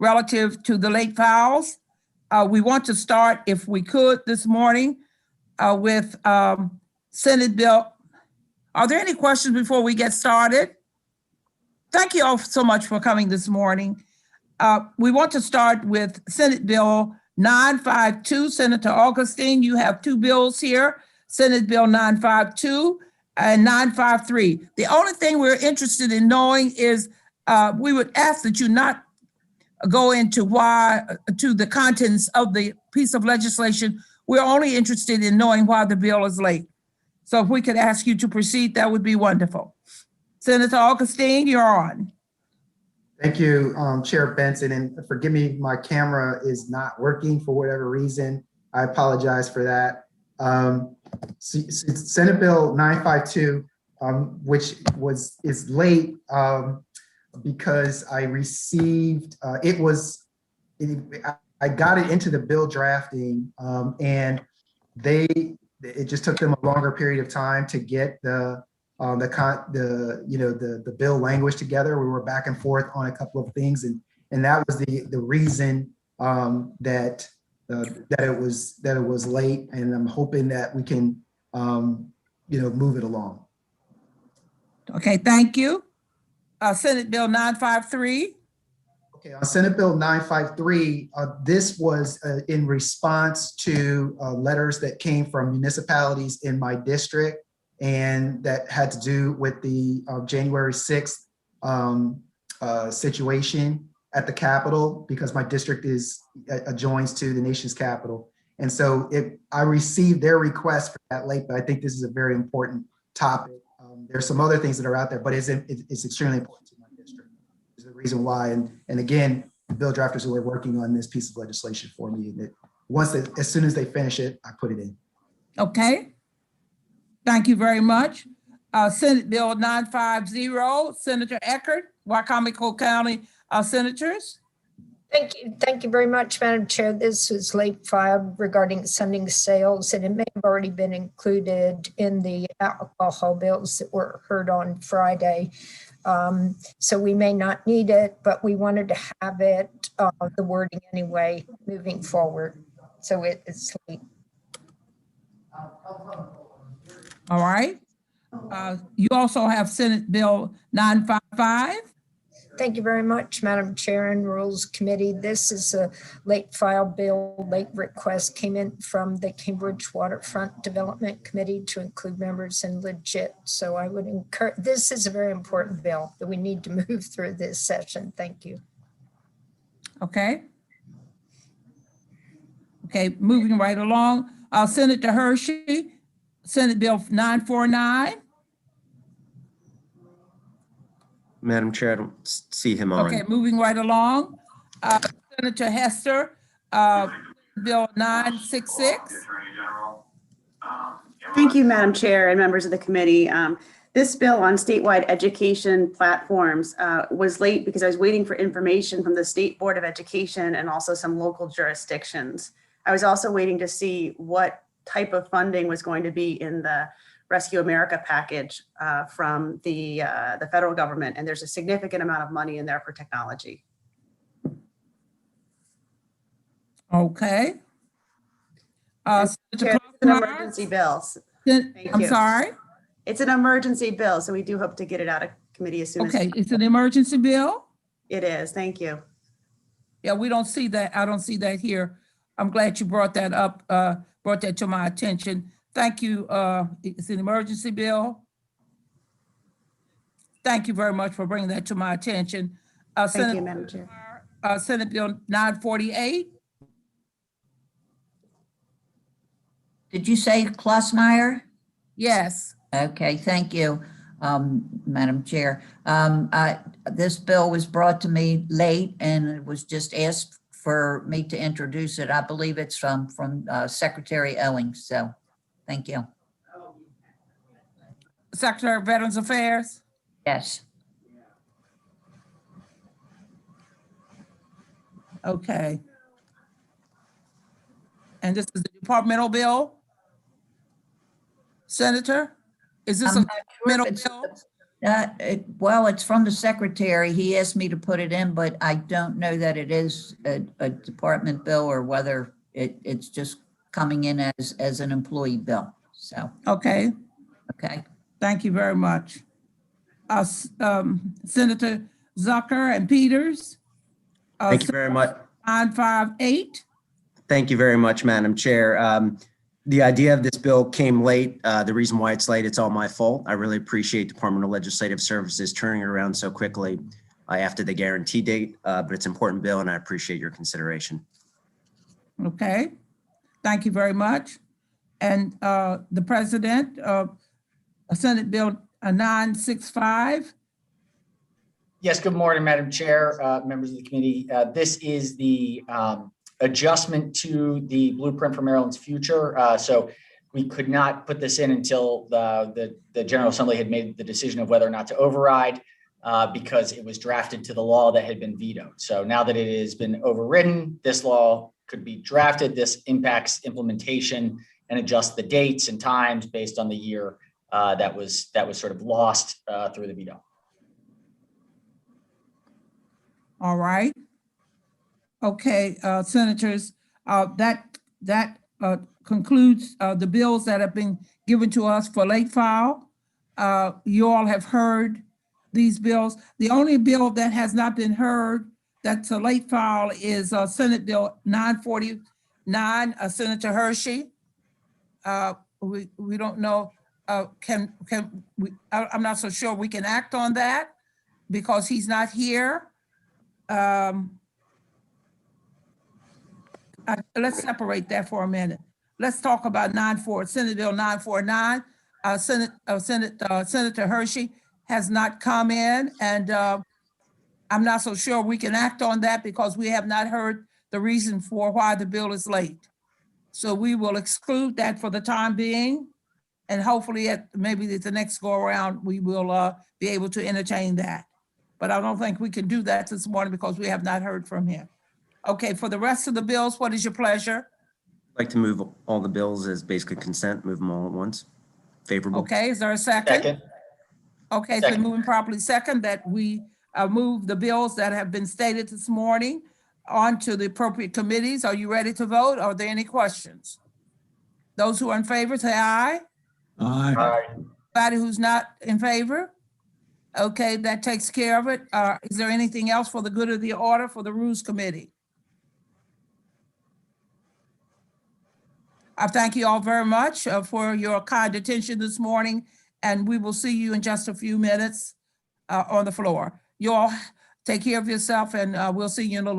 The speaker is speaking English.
relative to the late files. We want to start, if we could, this morning with Senate Bill. Are there any questions before we get started? Thank you all so much for coming this morning. We want to start with Senate Bill 952. Senator Augustine, you have two bills here, Senate Bill 952 and 953. The only thing we're interested in knowing is we would ask that you not go into to the contents of the piece of legislation. We're only interested in knowing why the bill is late. So if we could ask you to proceed, that would be wonderful. Senator Augustine, you're on. Thank you, Chair Benson, and forgive me, my camera is not working for whatever reason. I apologize for that. Senate Bill 952, which is late because I received, I got it into the bill drafting, and it just took them a longer period of time to get the bill language together. We were back and forth on a couple of things, and that was the reason that it was late. And I'm hoping that we can move it along. Okay, thank you. Senate Bill 953. Okay, on Senate Bill 953, this was in response to letters that came from municipalities in my district, and that had to do with the January 6th situation at the Capitol, because my district adjoins to the nation's capital. And so I received their request for that late, but I think this is a very important topic. There's some other things that are out there, but it's extremely important to my district. Is the reason why. And again, the bill drafters who are working on this piece of legislation for me, and that as soon as they finish it, I put it in. Okay. Thank you very much. Senate Bill 950, Senator Eckert, Wycomico County Senators. Thank you very much, Madam Chair. This was late filed regarding sending sales, and it may have already been included in the alcohol bills that were heard on Friday. So we may not need it, but we wanted to have it, the wording anyway, moving forward. So it's late. All right. You also have Senate Bill 955. Thank you very much, Madam Chair and Rules Committee. This is a late file bill. Late request came in from the Cambridge Waterfront Development Committee to include members in legit. So I would encourage, this is a very important bill that we need to move through this session. Thank you. Okay. Okay, moving right along. Senator Hershey, Senate Bill 949. Madam Chair, I don't see him on. Okay, moving right along. Senator Hester, Bill 966. Thank you, Madam Chair and members of the committee. This bill on statewide education platforms was late because I was waiting for information from the State Board of Education and also some local jurisdictions. I was also waiting to see what type of funding was going to be in the Rescue America package from the federal government, and there's a significant amount of money in there for technology. Okay. It's an emergency bill. I'm sorry? It's an emergency bill, so we do hope to get it out of committee as soon as possible. It's an emergency bill? It is, thank you. Yeah, we don't see that. I don't see that here. I'm glad you brought that up, brought that to my attention. Thank you. It's an emergency bill. Thank you very much for bringing that to my attention. Thank you, Madam Chair. Senate Bill 948. Did you say Klossmeyer? Yes. Okay, thank you, Madam Chair. This bill was brought to me late, and it was just asked for me to introduce it. I believe it's from Secretary Owings, so thank you. Secretary of Veterans Affairs? Yes. Okay. And this is the departmental bill? Senator, is this a departmental bill? Well, it's from the secretary. He asked me to put it in, but I don't know that it is a department bill or whether it's just coming in as an employee bill. So, Okay, okay. thank you very much. Senator Zucker and Peters. Thank you very much. 958. Thank you very much, Madam Chair. The idea of this bill came late. The reason why it's late, it's all my fault. I really appreciate Department of Legislative Services turning it around so quickly after the guarantee date, but it's an important bill and I appreciate your consideration. Okay, thank you very much. And the president, Senate Bill 965. Yes, good morning, Madam Chair, members of the committee. This is the adjustment to the blueprint for Maryland's future. So we could not put this in until the General Assembly had made the decision of whether or not to override because it was drafted to the law that had been vetoed. So now that it has been overridden, this law could be drafted. This impacts implementation and adjust the dates and times based on the year that was sort of lost through the veto. All right. Okay, senators, that concludes the bills that have been given to us for late file. You all have heard these bills. The only bill that has not been heard that's a late file is Senate Bill 949, Senator Hershey. We don't know, can we, I'm not so sure we can act on that because he's not here. Let's separate that for a minute. Let's talk about Senate Bill 949. Senator Hershey has not come in, and I'm not so sure we can act on that because we have not heard the reason for why the bill is late. So we will exclude that for the time being, and hopefully maybe at the next go around, we will be able to entertain that. But I don't think we can do that this morning because we have not heard from him. Okay, for the rest of the bills, what is your pleasure? I'd like to move all the bills as basically consent, move them all at once. Favorable. Okay, is there a second? Second. Okay, it's been Second. moving properly second that we move the bills that have been stated this morning onto the appropriate committees. Are you ready to vote? Are there any questions? Those who are in favor, say aye. Aye. Aye. Anybody who's not in favor? Okay, that takes care of it. Is there anything else for the good of the order for the Rules Committee? I thank you all very much for your kind attention this morning, and we will see you in just a few minutes on the floor. You all take care of yourself, and we'll see you in a little